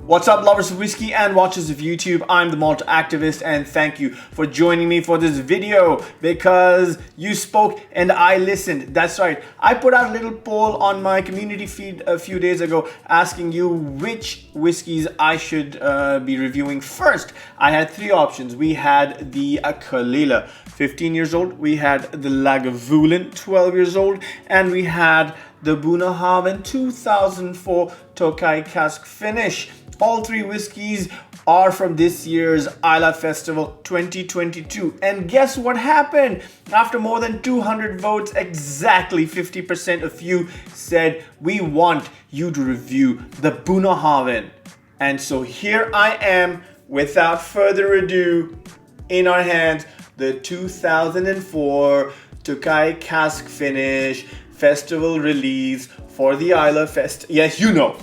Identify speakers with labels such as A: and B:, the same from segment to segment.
A: What's up, lovers of whiskey and watchers of YouTube? I'm the Malt activist, and thank you for joining me for this video because you spoke and I listened. That's right. I put out a little poll on my community feed a few days ago asking you which whiskeys I should be reviewing first. I had three options. We had the Kalila, 15 years old. We had the Lagavulin, 12 years old. And we had the Bunnahabhain 2004 Tokaji Cask Finish. All three whiskeys are from this year's Isle Festival 2022. And guess what happened? After more than 200 votes, exactly 50% of you said, we want you to review the Bunnahabhain. And so here I am, without further ado, in our hands, the 2004 Tokaji Cask Finish Festival release for the Isle Fest. Yes, you know.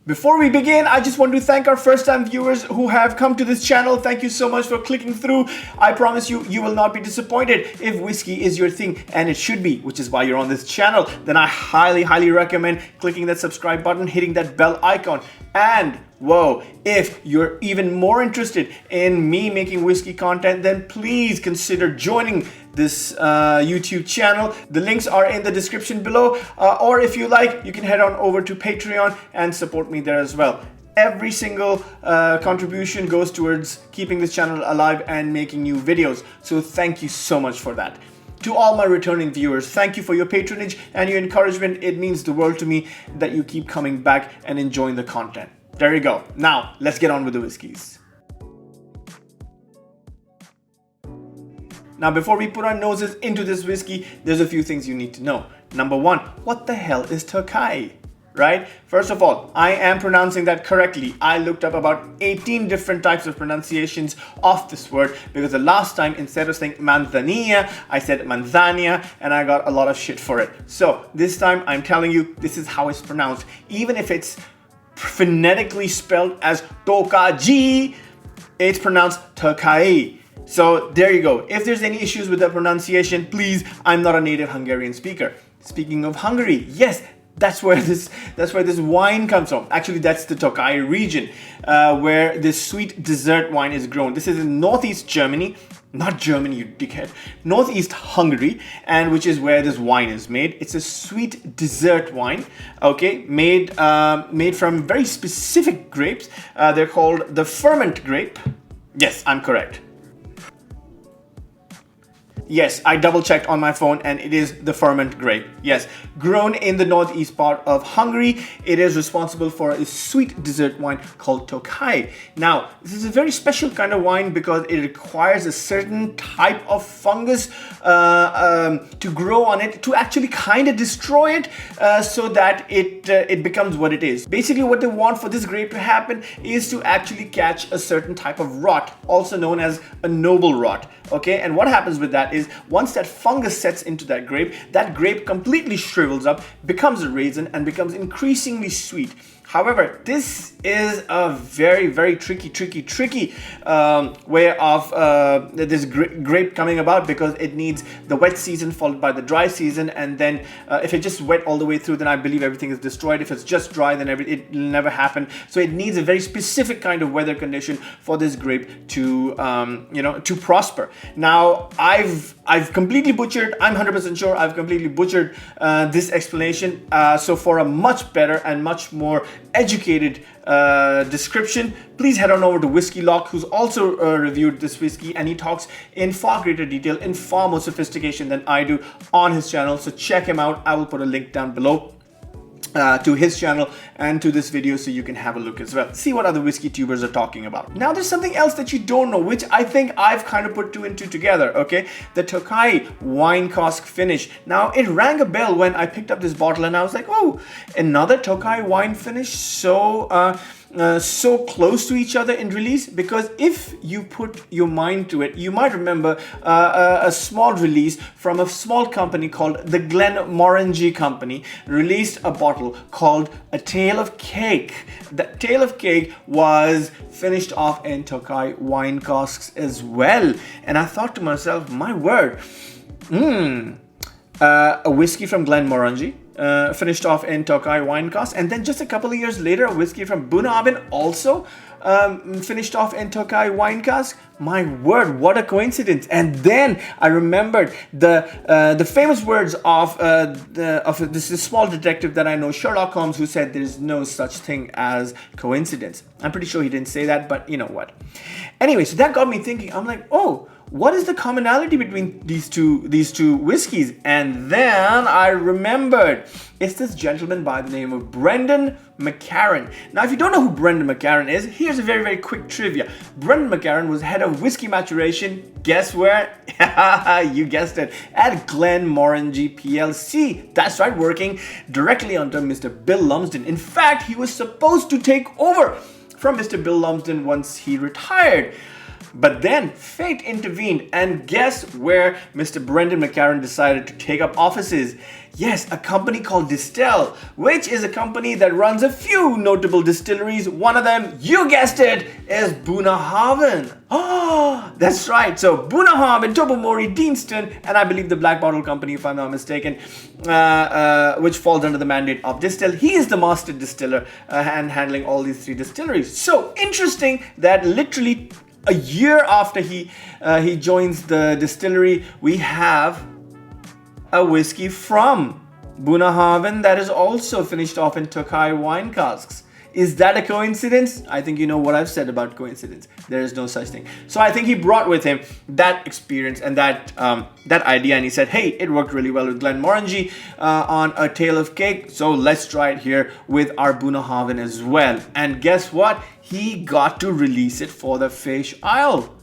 A: Before we begin, I just want to thank our first-time viewers who have come to this channel. Thank you so much for clicking through. I promise you, you will not be disappointed. If whiskey is your thing, and it should be, which is why you're on this channel, then I highly recommend clicking that subscribe button, hitting that bell icon. And whoa, if you're even more interested in me making whiskey content, then please consider joining this YouTube channel. The links are in the description below, or if you like, you can head on over to Patreon and support me there as well. Every single contribution goes towards keeping this channel alive and making new videos. So thank you so much for that. To all my returning viewers, thank you for your patronage and your encouragement. It means the world to me that you keep coming back and enjoying the content. There you go. Now, let's get on with the whiskeys. Now, before we put our noses into this whiskey, there's a few things you need to know. Number one, what the hell is Tokaji? Right? First of all, I am pronouncing that correctly. I looked up about 18 different types of pronunciations of this word because the last time, instead of saying manzanilla, I said manzania, and I got a lot of shit for it. So this time I'm telling you, this is how it's pronounced. Even if it's phonetically spelled as Tokaji, it's pronounced Tokaji. So there you go. If there's any issues with the pronunciation, please, I'm not a native Hungarian speaker. Speaking of Hungary, yes, that's where this wine comes from. Actually, that's the Tokaji region where this sweet dessert wine is grown. This is in northeast Germany, not Germany, you dickhead. Northeast Hungary, and which is where this wine is made. It's a sweet dessert wine, okay, made from very specific grapes. They're called the ferment grape. Yes, I'm correct. Yes, I double checked on my phone and it is the ferment grape. Yes, grown in the northeast part of Hungary. It is responsible for a sweet dessert wine called Tokaji. Now, this is a very special kind of wine because it requires a certain type of fungus to grow on it, to actually kind of destroy it so that it becomes what it is. Basically, what they want for this grape to happen is to actually catch a certain type of rot, also known as a noble rot. Okay, and what happens with that is once that fungus sets into that grape completely shrivels up, becomes a raisin, and becomes increasingly sweet. However, this is a very tricky way of this grape coming about because it needs the wet season followed by the dry season, and then if it's just wet all the way through, then I believe everything is destroyed. If it's just dry, then it will never happen. So it needs a very specific kind of weather condition for this grape to to prosper. Now, I've completely butchered. I'm 100% sure I've completely butchered this explanation. So for a much better and much more educated description, please head on over to Whiskey Lock, who's also reviewed this whiskey, and he talks in far greater detail, in far more sophistication than I do on his channel. So check him out. I will put a link down below to his channel and to this video so you can have a look as well. See what other whiskey tubers are talking about. Now, there's something else that you don't know, which I think I've kind of put two and two together, okay? The Tokaji Wine Cask Finish. Now, it rang a bell when I picked up this bottle and I was like, oh, another Tokaji wine finish. So so close to each other in release, because if you put your mind to it, you might remember a small release from a small company called the Glenmorangie Company released a bottle called A Tale of Cake. The Tale of Cake was finished off in Tokai wine casks as well. And I thought to myself, my word, a whiskey from Glenmorangie, finished off in Tokai wine cask, and then just a couple of years later, a whiskey from Bunnahabhain also finished off in Tokai wine cask. My word, what a coincidence! And then I remembered the famous words of this small detective that I know, Sherlock Holmes, who said there's no such thing as coincidence. I'm pretty sure he didn't say that, but you know what. Anyway, so that got me thinking. I'm like, oh, what is the commonality between these two whiskeys? And then I remembered, it's this gentleman by the name of Brendan McCarran. Now, if you don't know who Brendan McCarran is, here's a very, very quick trivia. Brendan McCarran was head of whiskey maturation. Guess where? You guessed it, at Glenmorangie PLC. That's right, working directly under Mr. Bill Lumsden. In fact, he was supposed to take over from Mr. Bill Lumsden once he retired. But then fate intervened, and guess where Mr. Brendan McCarran decided to take up offices? Yes, a company called Distell, which is a company that runs a few notable distilleries. One of them, you guessed it, is Bunnahabhain. Oh, that's right. So Bunnahabhain, Tobermory, Deanston, and I believe the Black Bottle Company, if I'm not mistaken, which falls under the mandate of Distell. He is the master distiller and handling all these three distilleries. So interesting that literally a year after he joins the distillery, we have a whiskey from Bunnahabhain that is also finished off in Tokai wine casks. Is that a coincidence? I think you know what I've said about coincidence. There is no such thing. So I think he brought with him that experience and that idea, and he said, hey, it worked really well with Glenmorangie on A Tale of Cake, so let's try it here with our Bunnahabhain as well. And guess what? He got to release it for the Feis Ile.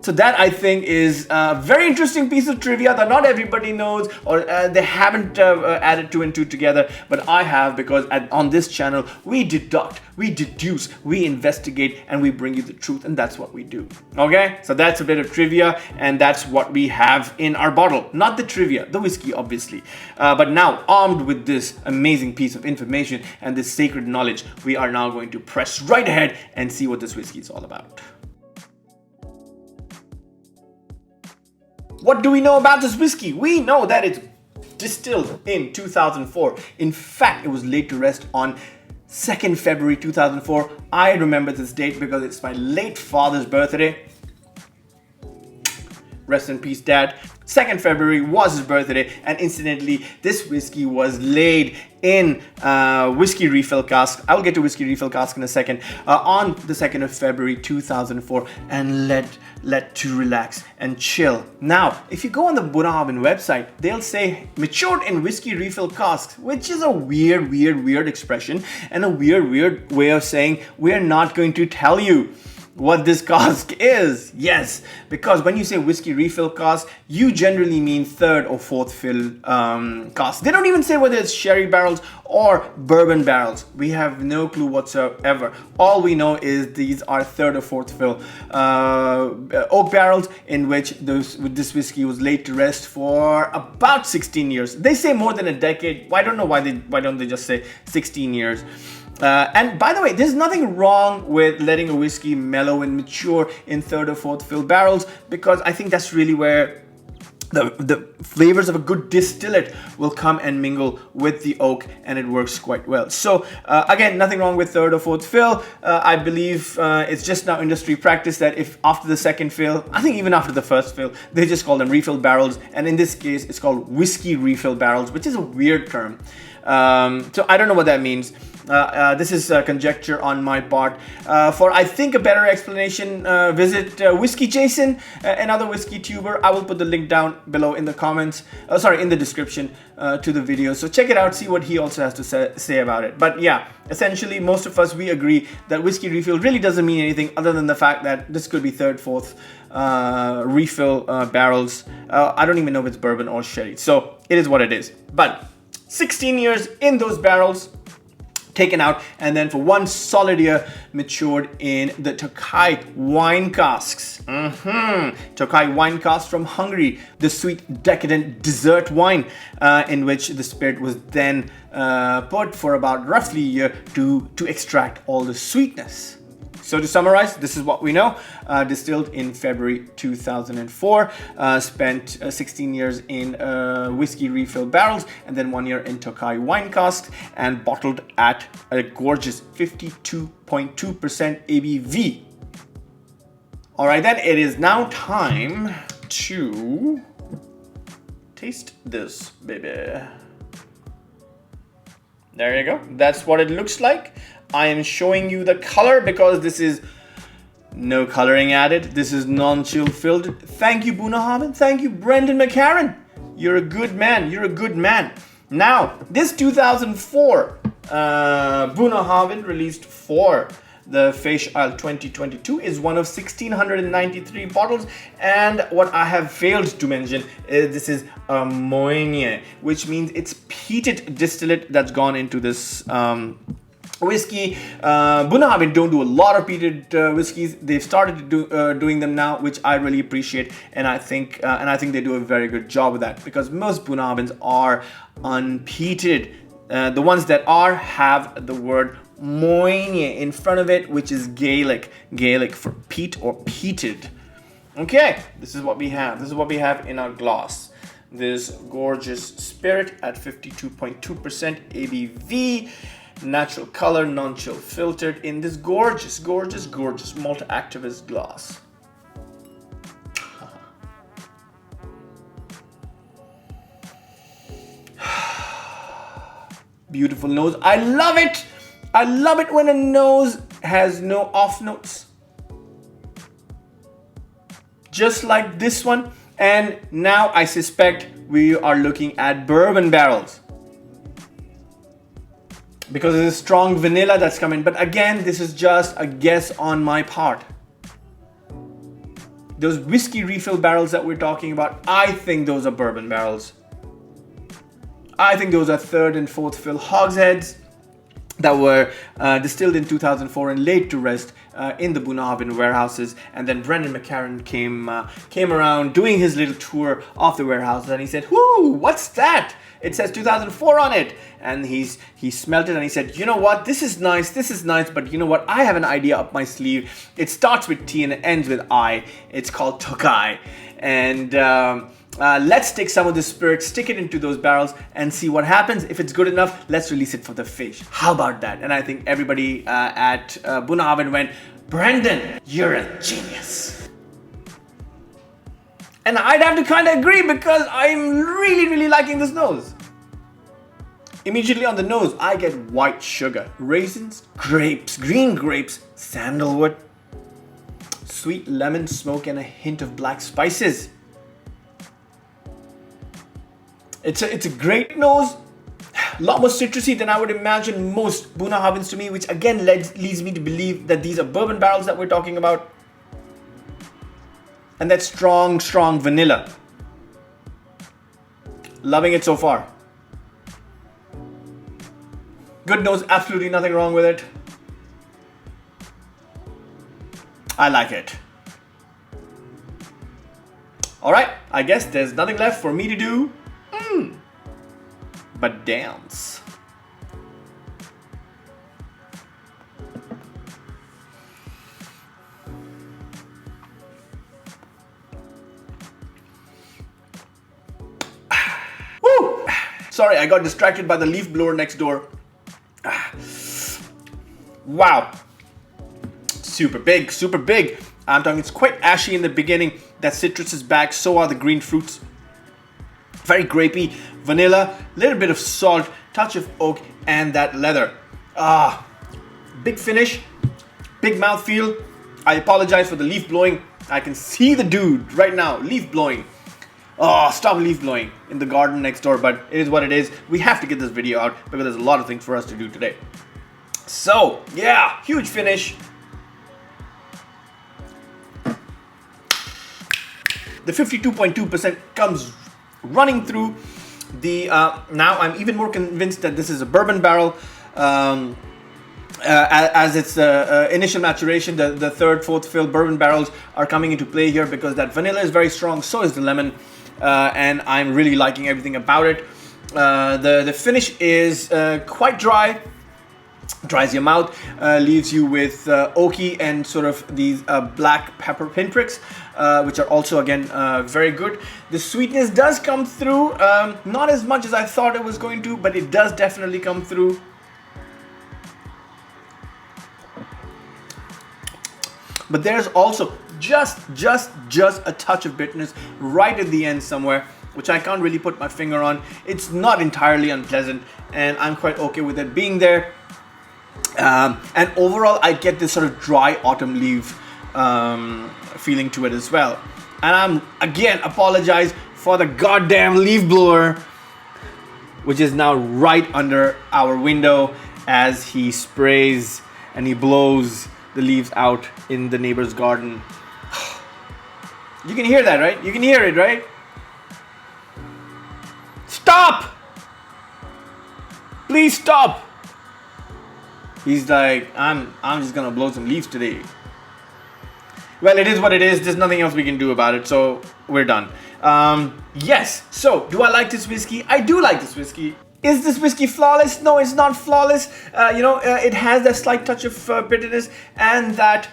A: So that, I think, is a very interesting piece of trivia that not everybody knows, or they haven't added two and two together, but I have, because on this channel we deduct, we deduce, we investigate, and we bring you the truth, and that's what we do. Okay, so that's a bit of trivia, and that's what we have in our bottle. Not the trivia, the whiskey, obviously, but now, armed with this amazing piece of information and this sacred knowledge, we are now going to press right ahead and see what this whiskey is all about. What do we know about this whiskey? We know that it's distilled in 2004. In fact, it was laid to rest on 2nd February 2004. I remember this date because it's my late father's birthday. Rest in peace, Dad. 2nd February was his birthday, and incidentally, this whiskey was laid in whiskey refill cask. I will get to whiskey refill cask in a second. On the 2nd of February 2004, and let to relax and chill. Now, if you go on the Bunnahabhain website, they'll say matured in whiskey refill casks, which is a weird expression and a weird way of saying we're not going to tell you what this cask is. Yes, because when you say whiskey refill cask, you generally mean 3rd or 4th fill cask. They don't even say whether it's sherry barrels or bourbon barrels. We have no clue whatsoever. All we know is these are 3rd or 4th fill oak barrels in which this whiskey was laid to rest for about 16 years. They say more than a decade. I don't know why don't they just say 16 years. And by the way, there's nothing wrong with letting a whiskey mellow and mature in 3rd or 4th fill barrels, because I think that's really where the flavors of a good distillate will come and mingle with the oak, and it works quite well. So again, nothing wrong with 3rd or 4th fill. I believe it's just now industry practice that if after the 2nd fill, I think even after the 1st fill, they just call them refill barrels, and in this case it's called whiskey refill barrels, which is a weird term. So I don't know what that means. This is conjecture on my part. For I think a better explanation, visit Whiskey Jason, another whiskey tuber. I will put the link down below in the comments, in the description to the video. So check it out, see what he also has to say about it. But yeah, essentially most of us, we agree that whiskey refill really doesn't mean anything other than the fact that this could be 3rd, 4th refill barrels. I don't even know if it's bourbon or sherry. So it is what it is. But 16 years in those barrels, taken out, and then for 1 solid year matured in the Tokaji wine casks. Tokaji wine casks from Hungary, the sweet decadent dessert wine in which the spirit was then put for about roughly a year to extract all the sweetness. So to summarize, this is what we know. Distilled in February 2004, spent 16 years in whiskey refill barrels, and then 1 year in Tokaji wine casks, and bottled at a gorgeous 52.2% ABV. All right, then it is now time to taste this baby. There you go. That's what it looks like. I am showing you the color because this is no coloring added. This is non-chill filtered. Thank you, Bunnahabhain. Thank you, Brendan McCarran. You're a good man. You're a good man. Now, this 2004 Bunnahabhain released for the Feis Ile 2022 is one of 1,693 bottles, and what I have failed to mention is this is a Moine, which means it's peated distillate that's gone into this whiskey. Bunnahabhain don't do a lot of peated whiskeys. They've started doing them now, which I really appreciate, and I think they do a very good job with that, because most Bunnahabhains are unpeated. The ones that are have the word Moine in front of it, which is Gaelic for peat or peated. Okay, this is what we have. This is what we have in our glass. This gorgeous spirit at 52.2% ABV. Natural color, non-chill filtered in this gorgeous malt activist glass. Beautiful nose. I love it. I love it when a nose has no off notes. Just like this one. And now I suspect we are looking at bourbon barrels, because there's a strong vanilla that's coming. But again, this is just a guess on my part. Those whiskey refill barrels that we're talking about, I think those are bourbon barrels. I think those are 3rd and 4th fill hogsheads that were distilled in 2004 and laid to rest in the Bunnahabhain warehouses. And then Brendan McCarran came around doing his little tour of the warehouses, and he said, "Whoo, what's that? It says 2004 on it." And he smelled it and he said, "You know what? This is nice, but you know what? I have an idea up my sleeve. It starts with T and it ends with I. It's called Tokaji. And let's take some of this spirit, stick it into those barrels and see what happens. If it's good enough, let's release it for the Feis. How about that?" And I think everybody at Bunnahabhain went, "Brendan, you're a genius." And I'd have to kind of agree, because I'm really liking this nose. Immediately on the nose, I get white sugar, raisins, grapes, green grapes, sandalwood, sweet lemon smoke, and a hint of black spices. It's a great nose. A lot more citrusy than I would imagine most Bunnahabhains to me, which again leads me to believe that these are bourbon barrels that we're talking about. And that strong vanilla. Loving it so far. Good nose, absolutely nothing wrong with it. I like it. Alright, I guess there's nothing left for me to do but dance. Woo! Sorry, I got distracted by the leaf blower next door. Wow. Super big, super big. I'm talking, it's quite ashy in the beginning. That citrus is back, so are the green fruits. Very grapey, vanilla, little bit of salt, touch of oak, and that leather. Big finish, big mouthfeel. I apologize for the leaf blowing. I can see the dude right now, leaf blowing. Stop leaf blowing in the garden next door, but it is what it is. We have to get this video out because there's a lot of things for us to do today. So, yeah, huge finish. The 52.2% comes running through the, now I'm even more convinced that this is a bourbon barrel. As its initial maturation, the third, fourth fill bourbon barrels are coming into play here because that vanilla is very strong, so is the lemon, and I'm really liking everything about it. The finish is quite dry, dries your mouth, leaves you with oaky and sort of these black pepper pinpricks, which are also again very good. The sweetness does come through, not as much as I thought it was going to, but it does definitely come through. But there's also just a touch of bitterness right at the end somewhere, which I can't really put my finger on. It's not entirely unpleasant, and I'm quite okay with it being there. And overall, I get this sort of dry autumn leaf feeling to it as well. And I'm, again, apologize for the goddamn leaf blower, which is now right under our window as he sprays and he blows the leaves out in the neighbor's garden. You can hear that, right? You can hear it, right? Stop! Please stop! He's like, I'm just gonna blow some leaves today. Well, it is what it is. There's nothing else we can do about it, so we're done. Yes, so do I like this whiskey? I do like this whiskey. Is this whiskey flawless? No, it's not flawless. It has that slight touch of bitterness and that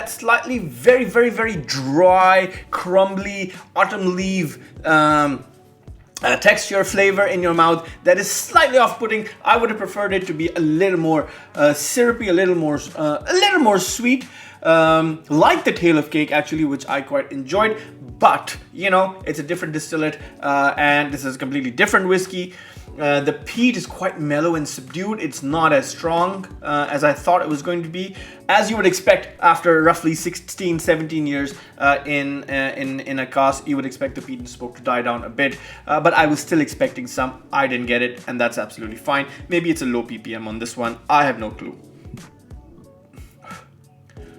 A: slightly very dry, crumbly autumn leaf texture, flavor in your mouth that is slightly off-putting. I would have preferred it to be a little more syrupy, a little more sweet, like the Tail of Cake actually, which I quite enjoyed. But it's a different distillate, and this is a completely different whiskey. The peat is quite mellow and subdued. It's not as strong as I thought it was going to be. As you would expect after roughly 16-17 years in a cask, you would expect the peat and smoke to die down a bit. But I was still expecting some. I didn't get it, and that's absolutely fine. Maybe it's a low ppm on this one. I have no clue.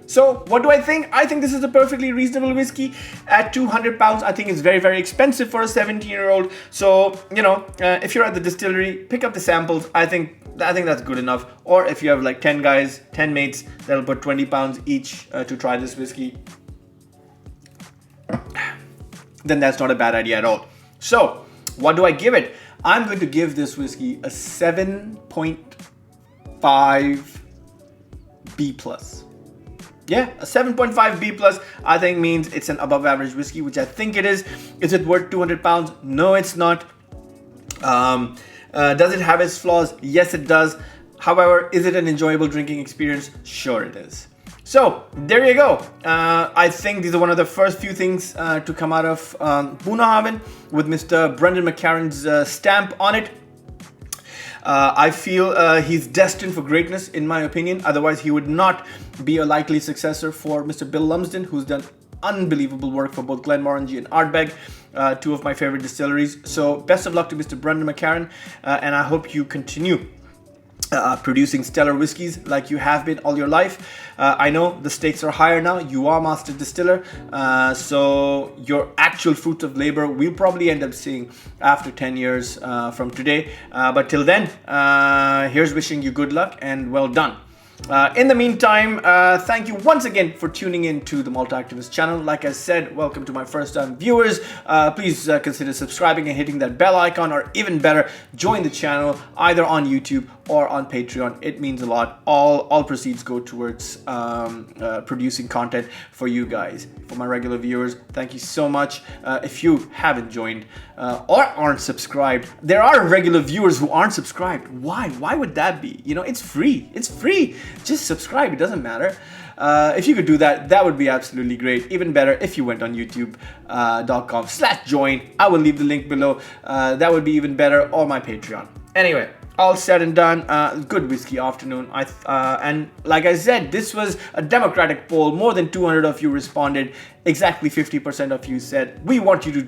A: So what do I think? I think this is a perfectly reasonable whiskey. At £200, I think it's very expensive for a 17-year-old. So, if you're at the distillery, pick up the samples. I think that's good enough. Or if you have like 10 guys, 10 mates, that'll put £20 each to try this whiskey, then that's not a bad idea at all. So, what do I give it? I'm going to give this whiskey a 7.5 B+. Yeah, a 7.5 B+, I think means it's an above average whiskey, which I think it is. Is it worth £200? No, it's not. Does it have its flaws? Yes, it does. However, is it an enjoyable drinking experience? Sure it is. So, there you go. I think these are one of the first few things to come out of Bunnahabhain with Mr. Brendan McCarran's stamp on it. I feel he's destined for greatness, in my opinion. Otherwise, he would not be a likely successor for Mr. Bill Lumsden, who's done unbelievable work for both Glenmorangie and Ardbeg, two of my favorite distilleries. So, best of luck to Mr. Brendan McCarran, and I hope you continue producing stellar whiskeys like you have been all your life. I know the stakes are higher now. You are master distiller, so your actual fruits of labor we'll probably end up seeing after 10 years from today. But till then, here's wishing you good luck and well done. In the meantime, thank you once again for tuning in to the Malt Activist channel. Like I said, welcome to my first time viewers. Please consider subscribing and hitting that bell icon, or even better, join the channel either on YouTube or on Patreon. It means a lot. All proceeds go towards producing content for you guys. For my regular viewers, thank you so much. If you haven't joined or aren't subscribed, there are regular viewers who aren't subscribed. Why? Why would that be? It's free. It's free. Just subscribe. It doesn't matter. If you could do that, that would be absolutely great. Even better if you went on youtube.com/join. I will leave the link below. That would be even better, or my Patreon. Anyway, all said and done, good whiskey afternoon. And like I said, this was a democratic poll. More than 200 of you responded. Exactly 50% of you said we want you to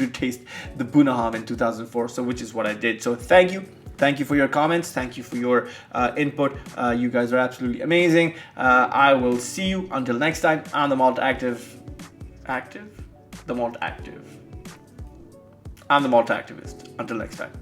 A: taste the Bunnahabhain 2004. So, which is what I did. So, thank you. Thank you for your comments. Thank you for your input. You guys are absolutely amazing. I will see you until next time. I'm the Malt Active. The Malt Active. I'm the Malt Activist. Until next time.